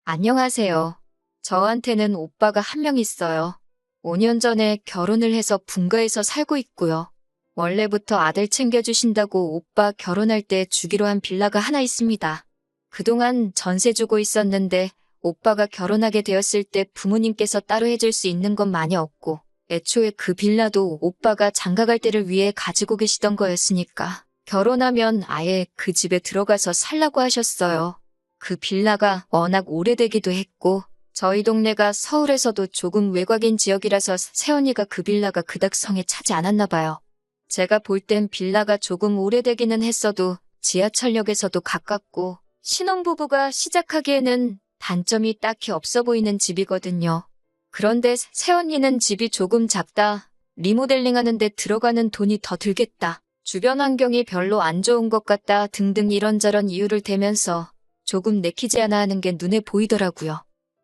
안녕하세요. 저한테는 오빠가 한 명 있어요. 5년 전에 결혼을 해서 분가에서 살고 있고요. 원래부터 아들 챙겨주신다고 오빠 결혼할 때 주기로 한 빌라가 하나 있습니다. 그동안 전세 주고 있었는데 오빠가 결혼하게 되었을 때 부모님께서 따로 해줄 수 있는 건 많이 없고 애초에 그 빌라도 오빠가 장가갈 때를 위해 가지고 계시던 거였으니까 결혼하면 아예 그 집에 들어가서 살라고 하셨어요. 그 빌라가 워낙 오래되기도 했고 저희 동네가 서울에서도 조금 외곽인 지역이라서 새언니가 그 빌라가 그닥 성에 차지 않았나 봐요. 제가 볼 땐 빌라가 조금 오래되기는 했어도 지하철역에서도 가깝고 신혼부부가 시작하기에는 단점이 딱히 없어 보이는 집이거든요. 그런데 새언니는 집이 조금 작다. 리모델링 하는데 들어가는 돈이 더 들겠다. 주변 환경이 별로 안 좋은 것 같다 등등 이런저런 이유를 대면서 조금 내키지 않아 하는 게 눈에 보이더라고요.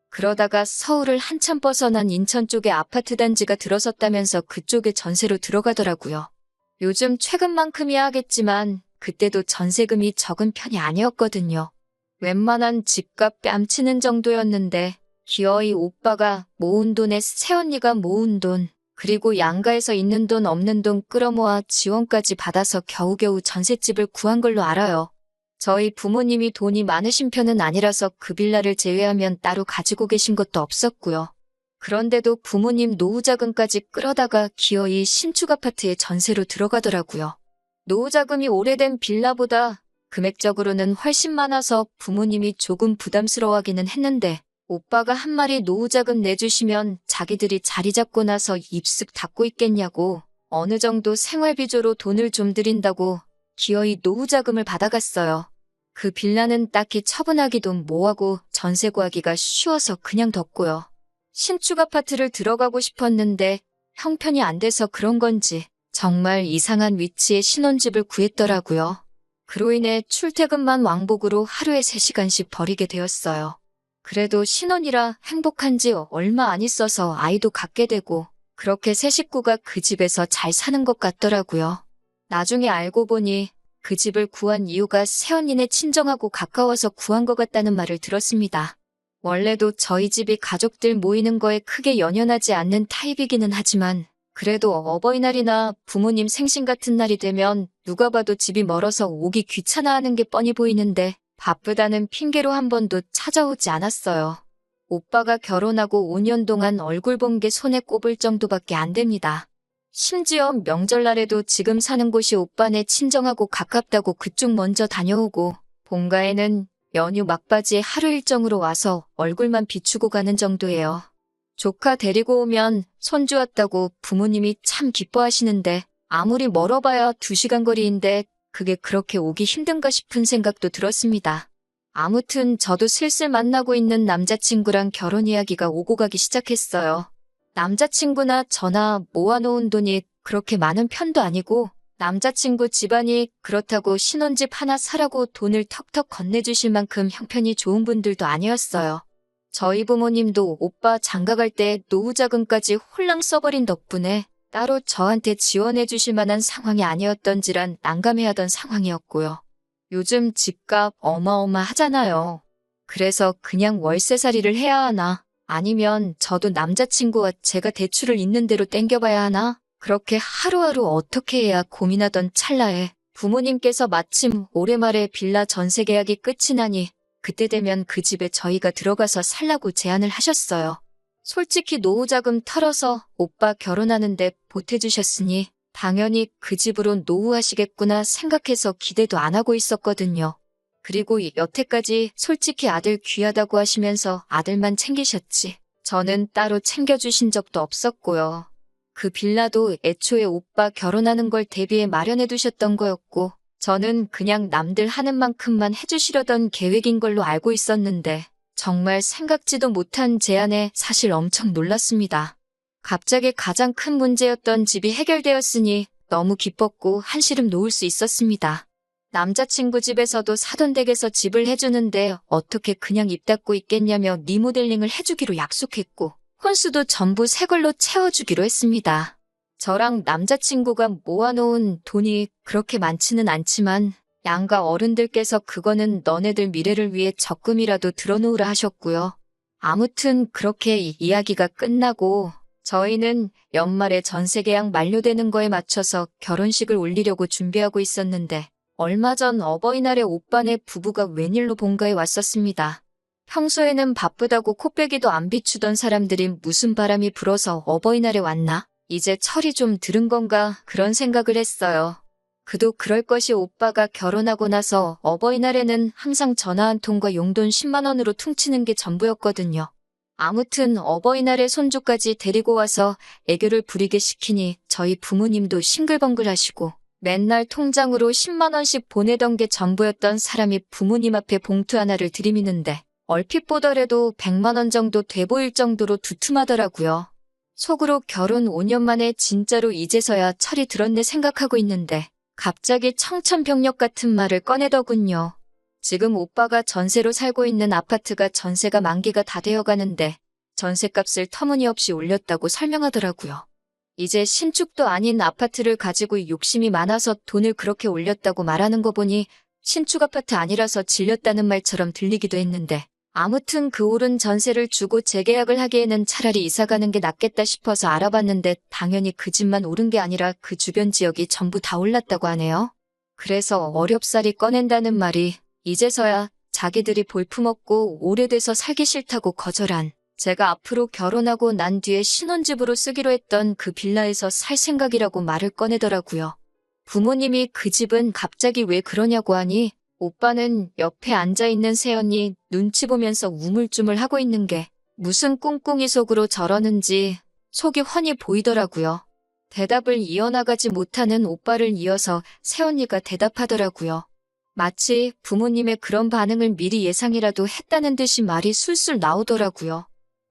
그러다가 서울을 한참 벗어난 인천 쪽에 아파트 단지가 들어섰다면서 그쪽에 전세로 들어가더라고요. 요즘 최근만큼이야 하겠지만 그때도 전세금이 적은 편이 아니었거든요. 웬만한 집값 뺨치는 정도였는데 기어이 오빠가 모은 돈에 새언니가 모은 돈 그리고 양가에서 있는 돈 없는 돈 끌어모아 지원까지 받아서 겨우겨우 전셋집을 구한 걸로 알아요. 저희 부모님이 돈이 많으신 편은 아니라서 그 빌라를 제외하면 따로 가지고 계신 것도 없었고요. 그런데도 부모님 노후자금까지 끌어다가 기어이 신축 아파트에 전세로 들어가더라고요. 노후자금이 오래된 빌라보다 금액적으로는 훨씬 많아서 부모님이 조금 부담스러워하기는 했는데 오빠가 한 마리 노후자금 내주시면 자기들이 자리 잡고 나서 입쓱 닫고 있겠냐고 어느 정도 생활비조로 돈을 좀 드린다고 기어이 노후자금을 받아갔어요. 그 빌라는 딱히 처분하기도 뭐하고 전세 구하기가 쉬워서 그냥 뒀고요. 신축 아파트를 들어가고 싶었는데 형편이 안 돼서 그런 건지 정말 이상한 위치에 신혼집을 구했더라고요. 그로 인해 출퇴근만 왕복으로 하루에 3시간씩 버리게 되었어요. 그래도 신혼이라 행복한지 얼마 안 있어서 아이도 갖게 되고 그렇게 세 식구가 그 집에서 잘 사는 것 같더라고요. 나중에 알고 보니 그 집을 구한 이유가 새언니네 친정하고 가까워서 구한 것 같다는 말을 들었습니다. 원래도 저희 집이 가족들 모이는 거에 크게 연연하지 않는 타입이기는 하지만 그래도 어버이날이나 부모님 생신 같은 날이 되면 누가 봐도 집이 멀어서 오기 귀찮아하는 게 뻔히 보이는데 바쁘다는 핑계로 한 번도 찾아오지 않았어요. 오빠가 결혼하고 5년 동안 얼굴 본 게 손에 꼽을 정도밖에 안 됩니다. 심지어 명절날에도 지금 사는 곳이 오빠네 친정하고 가깝다고 그쪽 먼저 다녀오고 본가에는 연휴 막바지에 하루 일정으로 와서 얼굴만 비추고 가는 정도예요. 조카 데리고 오면 손주 왔다고 부모님이 참 기뻐하시는데 아무리 멀어봐야 2시간 거리인데 그게 그렇게 오기 힘든가 싶은 생각도 들었습니다. 아무튼 저도 슬슬 만나고 있는 남자친구랑 결혼 이야기가 오고 가기 시작했어요. 남자친구나 저나 모아놓은 돈이 그렇게 많은 편도 아니고 남자친구 집안이 그렇다고 신혼집 하나 사라고 돈을 턱턱 건네주실 만큼 형편이 좋은 분들도 아니었어요. 저희 부모님도 오빠 장가갈 때 노후자금까지 홀랑 써버린 덕분에 따로 저한테 지원해 주실 만한 상황이 아니었던지란 난감해하던 상황이었고요. 요즘 집값 어마어마하잖아요. 그래서 그냥 월세살이를 해야 하나 아니면 저도 남자친구와 제가 대출을 있는 대로 땡겨봐야 하나 그렇게 하루하루 어떻게 해야 고민하던 찰나에 부모님께서 마침 올해 말에 빌라 전세 계약이 끝이 나니 그때 되면 그 집에 저희가 들어가서 살라고 제안을 하셨어요. 솔직히 노후자금 털어서 오빠 결혼하는데 보태주셨으니 당연히 그 집으로 노후하시겠구나 생각해서 기대도 안 하고 있었거든요. 그리고 여태까지 솔직히 아들 귀하다고 하시면서 아들만 챙기셨지 저는 따로 챙겨주신 적도 없었고요. 그 빌라도 애초에 오빠 결혼하는 걸 대비해 마련해 두셨던 거였고 저는 그냥 남들 하는 만큼만 해주시려던 계획인 걸로 알고 있었는데 정말 생각지도 못한 제안에 사실 엄청 놀랐습니다. 갑자기 가장 큰 문제였던 집이 해결되었으니 너무 기뻤고 한시름 놓을 수 있었습니다. 남자친구 집에서도 사돈 댁에서 집을 해주는데 어떻게 그냥 입 닫고 있겠냐며 리모델링을 해주기로 약속했고 혼수도 전부 새 걸로 채워주기로 했습니다. 저랑 남자친구가 모아놓은 돈이 그렇게 많지는 않지만 양가 어른들께서 그거는 너네들 미래를 위해 적금이라도 들어놓으라 하셨고요. 아무튼 그렇게 이야기가 끝나고 저희는 연말에 전세 계약 만료되는 거에 맞춰서 결혼식을 올리려고 준비하고 있었는데 얼마 전 어버이날에 오빠네 부부가 웬일로 본가에 왔었습니다. 평소에는 바쁘다고 코빼기도 안 비추던 사람들이 무슨 바람이 불어서 어버이날에 왔나? 이제 철이 좀 들은 건가? 그런 생각을 했어요. 그도 그럴 것이 오빠가 결혼하고 나서 어버이날에는 항상 전화 한 통과 용돈 10만 원으로 퉁치는 게 전부였거든요. 아무튼 어버이날에 손주까지 데리고 와서 애교를 부리게 시키니 저희 부모님도 싱글벙글 하시고 맨날 통장으로 10만 원씩 보내던 게 전부였던 사람이 부모님 앞에 봉투 하나를 들이미는데 얼핏 보더라도 100만 원 정도 돼 보일 정도로 두툼하더라고요. 속으로 결혼 5년 만에 진짜로 이제서야 철이 들었네 생각하고 있는데 갑자기 청천벽력 같은 말을 꺼내더군요. 지금 오빠가 전세로 살고 있는 아파트가 전세가 만기가 다 되어가는데 전세값을 터무니없이 올렸다고 설명하더라고요. 이제 신축도 아닌 아파트를 가지고 욕심이 많아서 돈을 그렇게 올렸다고 말하는 거 보니 신축 아파트 아니라서 질렸다는 말처럼 들리기도 했는데 아무튼 그 오른 전세를 주고 재계약을 하기에는 차라리 이사가는 게 낫겠다 싶어서 알아봤는데 당연히 그 집만 오른 게 아니라 그 주변 지역이 전부 다 올랐다고 하네요. 그래서 어렵사리 꺼낸다는 말이 이제서야 자기들이 볼품없고 오래돼서 살기 싫다고 거절한 제가 앞으로 결혼하고 난 뒤에 신혼집으로 쓰기로 했던 그 빌라에서 살 생각이라고 말을 꺼내더라고요. 부모님이 그 집은 갑자기 왜 그러냐고 하니 오빠는 옆에 앉아있는 새언니 눈치 보면서 우물쭈물하고 있는 게 무슨 꿍꿍이 속으로 저러는지 속이 훤히 보이더라고요. 대답을 이어나가지 못하는 오빠를 이어서 새언니가 대답하더라고요. 마치 부모님의 그런 반응을 미리 예상이라도 했다는 듯이 말이 술술 나오더라고요.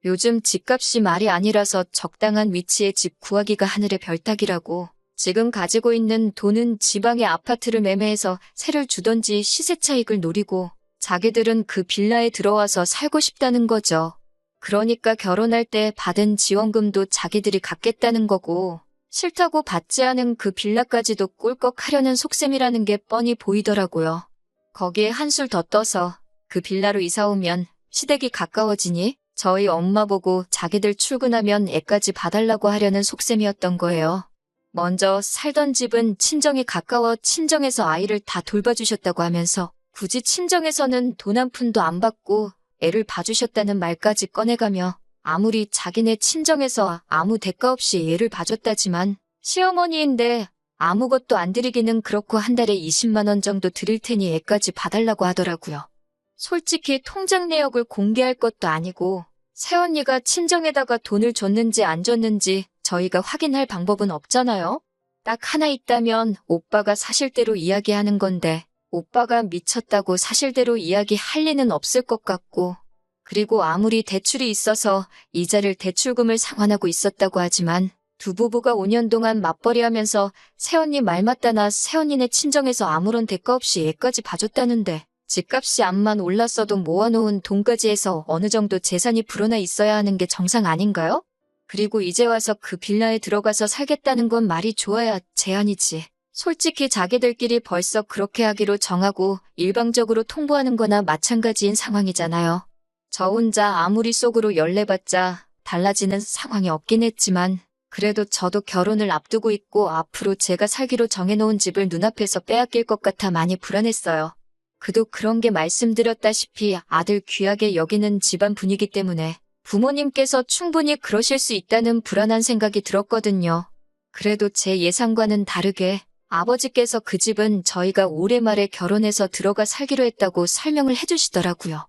요즘 집값이 말이 아니라서 적당한 위치에 집 구하기가 하늘의 별따기라고. 지금 가지고 있는 돈은 지방의 아파트를 매매해서 세를 주던지 시세 차익을 노리고 자기들은 그 빌라에 들어와서 살고 싶다는 거죠. 그러니까 결혼할 때 받은 지원금도 자기들이 갖겠다는 거고 싫다고 받지 않은 그 빌라까지도 꿀꺽하려는 속셈이라는 게 뻔히 보이더라고요. 거기에 한술 더 떠서 그 빌라로 이사 오면 시댁이 가까워지니 저희 엄마 보고 자기들 출근하면 애까지 봐달라고 하려는 속셈이었던 거예요. 먼저 살던 집은 친정이 가까워 친정에서 아이를 다 돌봐주셨다고 하면서 굳이 친정에서는 돈 한 푼도 안 받고 애를 봐주셨다는 말까지 꺼내가며 아무리 자기네 친정에서 아무 대가 없이 애를 봐줬다지만 시어머니인데 아무것도 안 드리기는 그렇고 한 달에 20만 원 정도 드릴 테니 애까지 봐달라고 하더라고요. 솔직히 통장 내역을 공개할 것도 아니고 새언니가 친정에다가 돈을 줬는지 안 줬는지 저희가 확인할 방법은 없잖아요. 딱 하나 있다면 오빠가 사실대로 이야기하는 건데 오빠가 미쳤다고 사실대로 이야기할 리는 없을 것 같고 그리고 아무리 대출이 있어서 이자를 대출금을 상환하고 있었다고 하지만 두 부부가 5년 동안 맞벌이하면서 새언니 말 맞다나 새언니네 친정에서 아무런 대가 없이 애까지 봐줬다는데 집값이 암만 올랐어도 모아놓은 돈까지 해서 어느 정도 재산이 불어나 있어야 하는 게 정상 아닌가요? 그리고 이제 와서 그 빌라에 들어가서 살겠다는 건 말이 좋아야 제안이지. 솔직히 자기들끼리 벌써 그렇게 하기로 정하고 일방적으로 통보하는 거나 마찬가지인 상황이잖아요. 저 혼자 아무리 속으로 열내봤자 달라지는 상황이 없긴 했지만 그래도 저도 결혼을 앞두고 있고 앞으로 제가 살기로 정해놓은 집을 눈앞에서 빼앗길 것 같아 많이 불안했어요. 그도 그런 게 말씀드렸다시피 아들 귀하게 여기는 집안 분위기 때문에 부모님께서 충분히 그러실 수 있다는 불안한 생각이 들었거든요. 그래도 제 예상과는 다르게 아버지께서 그 집은 저희가 올해 말에 결혼해서 들어가 살기로 했다고 설명을 해주시더라고요.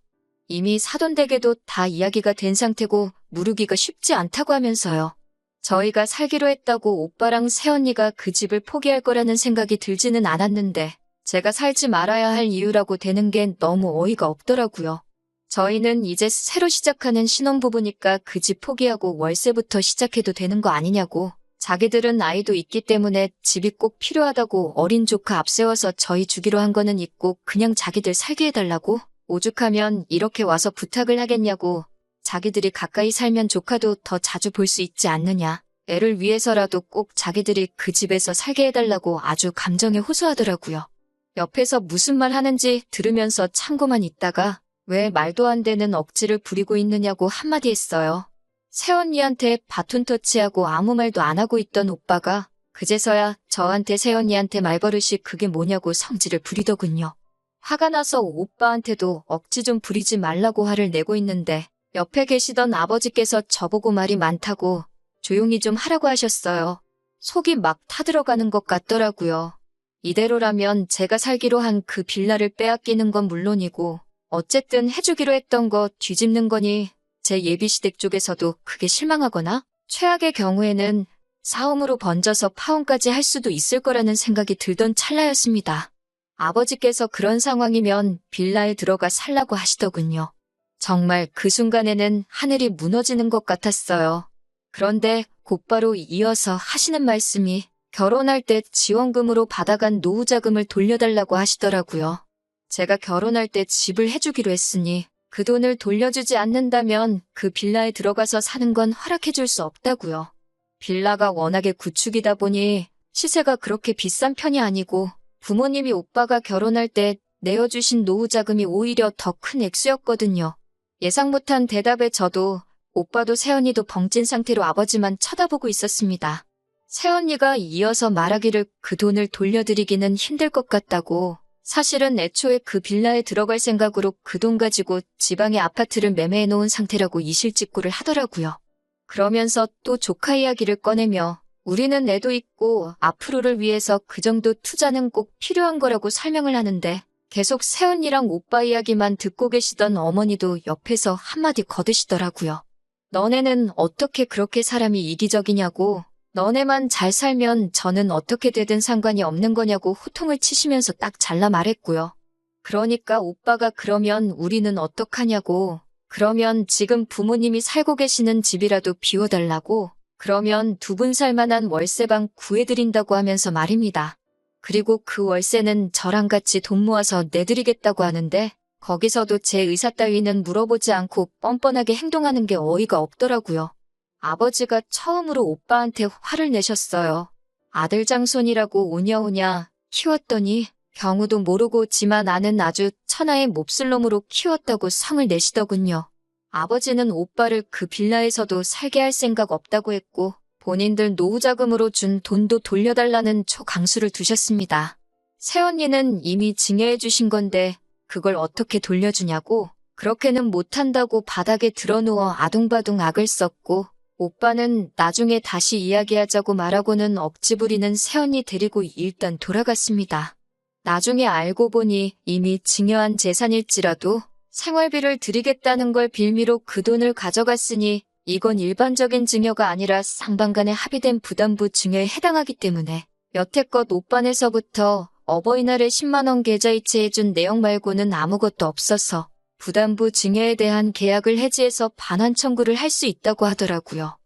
이미 사돈댁에도 다 이야기가 된 상태고 무르기가 쉽지 않다고 하면서요. 저희가 살기로 했다고 오빠랑 새언니가 그 집을 포기할 거라는 생각이 들지는 않았는데 제가 살지 말아야 할 이유라고 되는 게 너무 어이가 없더라고요. 저희는 이제 새로 시작하는 신혼부부니까 그 집 포기하고 월세부터 시작해도 되는 거 아니냐고. 자기들은 아이도 있기 때문에 집이 꼭 필요하다고 어린 조카 앞세워서 저희 주기로 한 거는 있고 그냥 자기들 살게 해달라고. 오죽하면 이렇게 와서 부탁을 하겠냐고. 자기들이 가까이 살면 조카도 더 자주 볼 수 있지 않느냐. 애를 위해서라도 꼭 자기들이 그 집에서 살게 해달라고 아주 감정에 호소하더라고요. 옆에서 무슨 말 하는지 들으면서 참고만 있다가 왜 말도 안 되는 억지를 부리고 있느냐고 한마디 했어요. 새언니한테 바톤 터치하고 아무 말도 안 하고 있던 오빠가 그제서야 저한테 새언니한테 말버릇이 그게 뭐냐고 성질을 부리더군요. 화가 나서 오빠한테도 억지 좀 부리지 말라고 화를 내고 있는데 옆에 계시던 아버지께서 저보고 말이 많다고 조용히 좀 하라고 하셨어요. 속이 막 타들어가는 것 같더라고요. 이대로라면 제가 살기로 한 그 빌라를 빼앗기는 건 물론이고 어쨌든 해주기로 했던 거 뒤집는 거니 제 예비시댁 쪽에서도 크게 실망하거나 최악의 경우에는 사움으로 번져서 파혼까지 할 수도 있을 거라는 생각이 들던 찰나였습니다. 아버지께서 그런 상황이면 빌라에 들어가 살라고 하시더군요. 정말 그 순간에는 하늘이 무너지는 것 같았어요. 그런데 곧바로 이어서 하시는 말씀이 결혼할 때 지원금으로 받아간 노후자금을 돌려달라고 하시더라고요. 제가 결혼할 때 집을 해주기로 했으니 그 돈을 돌려주지 않는다면 그 빌라에 들어가서 사는 건 허락해줄 수 없다고요. 빌라가 워낙에 구축이다 보니 시세가 그렇게 비싼 편이 아니고 부모님이 오빠가 결혼할 때 내어주신 노후자금이 오히려 더 큰 액수였거든요. 예상 못한 대답에 저도 오빠도 새언니도 벙찐 상태로 아버지만 쳐다보고 있었습니다. 새언니가 이어서 말하기를 그 돈을 돌려드리기는 힘들 것 같다고 사실은 애초에 그 빌라에 들어갈 생각으로 그 돈 가지고 지방의 아파트를 매매해 놓은 상태라고 이실직고를 하더라고요. 그러면서 또 조카 이야기를 꺼내며 우리는 애도 있고 앞으로를 위해서 그 정도 투자는 꼭 필요한 거라고 설명을 하는데 계속 새언니랑 오빠 이야기만 듣고 계시던 어머니도 옆에서 한마디 거드시더라고요. 너네는 어떻게 그렇게 사람이 이기적이냐고 너네만 잘 살면 저는 어떻게 되든 상관이 없는 거냐고 호통을 치시면서 딱 잘라 말했고요. 그러니까 오빠가 그러면 우리는 어떡하냐고 그러면 지금 부모님이 살고 계시는 집이라도 비워달라고 그러면 두 분 살만한 월세방 구해드린다고 하면서 말입니다. 그리고 그 월세는 저랑 같이 돈 모아서 내드리겠다고 하는데 거기서도 제 의사 따위는 물어보지 않고 뻔뻔하게 행동하는 게 어이가 없더라고요. 아버지가 처음으로 오빠한테 화를 내셨어요. 아들 장손이라고 오냐오냐 키웠더니 경우도 모르고 지만 아는 아주 천하의 몹쓸놈으로 키웠다고 성을 내시더군요. 아버지는 오빠를 그 빌라에서도 살게 할 생각 없다고 했고 본인들 노후자금으로 준 돈도 돌려달라는 초강수를 두셨습니다. 새언니는 이미 증여해 주신 건데 그걸 어떻게 돌려주냐고 그렇게는 못한다고 바닥에 드러누워 아둥바둥 악을 썼고 오빠는 나중에 다시 이야기하자고 말하고는 억지 부리는 새언니 데리고 일단 돌아갔습니다. 나중에 알고 보니 이미 증여한 재산일지라도 생활비를 드리겠다는 걸 빌미로 그 돈을 가져갔으니 이건 일반적인 증여가 아니라 상반간에 합의된 부담부 증여에 해당하기 때문에 여태껏 오빠네서부터 어버이날에 10만 원 계좌이체해준 내용 말고는 아무것도 없어서 부담부 증여에 대한 계약을 해지해서 반환 청구를 할 수 있다고 하더라고요.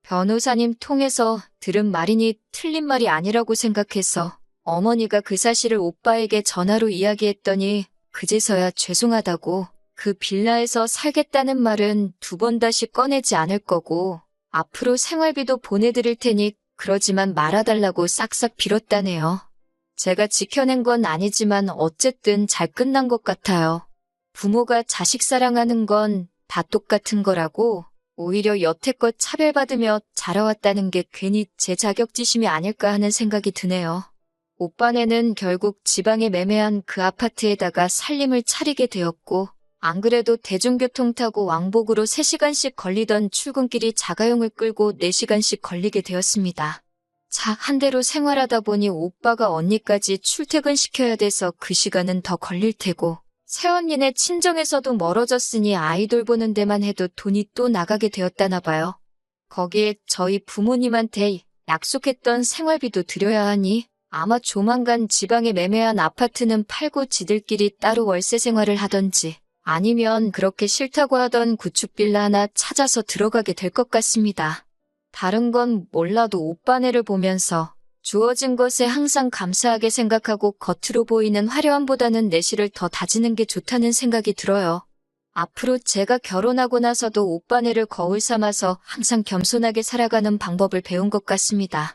변호사님 통해서 들은 말이니 틀린 말이 아니라고 생각해서 어머니가 그 사실을 오빠에게 전화로 이야기했더니 그제서야 죄송하다고 그 빌라에서 살겠다는 말은 두 번 다시 꺼내지 않을 거고 앞으로 생활비도 보내드릴 테니 그러지만 말아달라고 싹싹 빌었다네요. 제가 지켜낸 건 아니지만 어쨌든 잘 끝난 것 같아요. 부모가 자식 사랑하는 건 다 똑같은 거라고 오히려 여태껏 차별받으며 자라왔다는 게 괜히 제 자격지심이 아닐까 하는 생각이 드네요. 오빠네는 결국 지방에 매매한 그 아파트에다가 살림을 차리게 되었고 안 그래도 대중교통 타고 왕복으로 3시간씩 걸리던 출근길이 자가용을 끌고 4시간씩 걸리게 되었습니다. 차 한 대로 생활하다 보니 오빠가 언니까지 출퇴근시켜야 돼서 그 시간은 더 걸릴 테고 새언니네 친정에서도 멀어졌으니 아이돌 보는 데만 해도 돈이 또 나가게 되었다나 봐요. 거기에 저희 부모님한테 약속했던 생활비도 드려야 하니 아마 조만간 지방에 매매한 아파트는 팔고 지들끼리 따로 월세 생활을 하던지 아니면 그렇게 싫다고 하던 구축 빌라 하나 찾아서 들어가게 될 것 같습니다. 다른 건 몰라도 오빠네를 보면서 주어진 것에 항상 감사하게 생각하고 겉으로 보이는 화려함보다는 내실을 더 다지는 게 좋다는 생각이 들어요. 앞으로 제가 결혼하고 나서도 오빠네를 거울 삼아서 항상 겸손하게 살아가는 방법을 배운 것 같습니다.